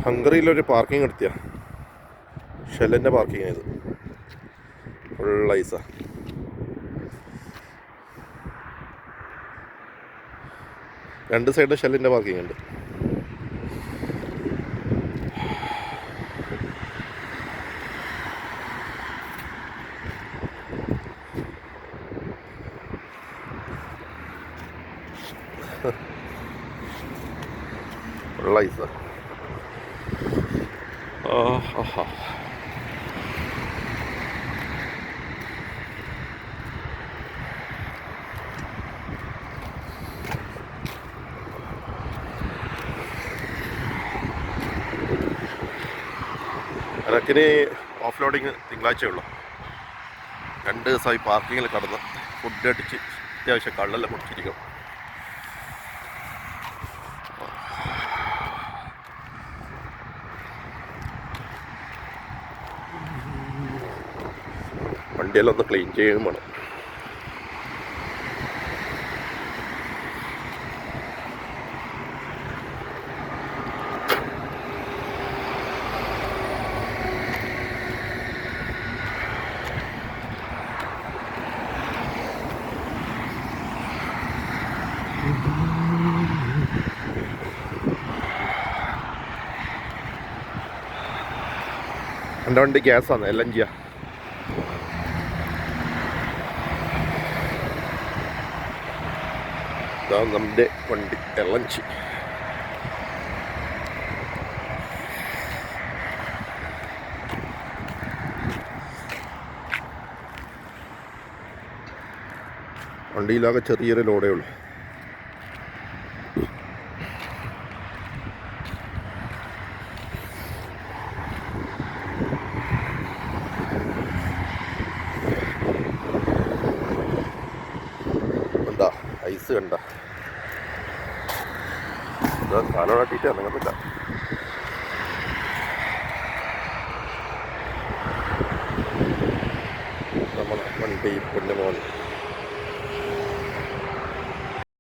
ഹംഗറിയിലൊരു parking എടുത്തിയ ഷെല്ലിൻ്റെ parking ഇത് full ഐസാ. രണ്ട് side ഷെല്ലിൻ്റെ parking ഉണ്ട്. ഫുൾ ഐസാ. അനക്കിന് ഓഫ് ലോഡിങ് തിങ്കളാഴ്ചയേ ഉള്ളൂ. 2 ദിവസമായി പാർക്കിങ്ങിൽ കടന്ന് ഫുഡ് അടിച്ച് അത്യാവശ്യം കള്ളെല്ലാം കുടിച്ചിരിക്കും. വണ്ടിയെല്ലാം ഒന്ന് ക്ലീൻ ചെയ്യുകയും വേണം. എൻ്റെ വണ്ടി ഗ്യാസാണ്, LNG. ഇതാണ് നമ്മുടെ വണ്ടി LNG. വണ്ടിയിലാകെ ചെറിയൊരു ലോഡേ ഉള്ളൂ. കണ്ട ഐസ് കണ്ട കാലോടാട്ടിയിട്ട് ഇറങ്ങുന്നില്ല.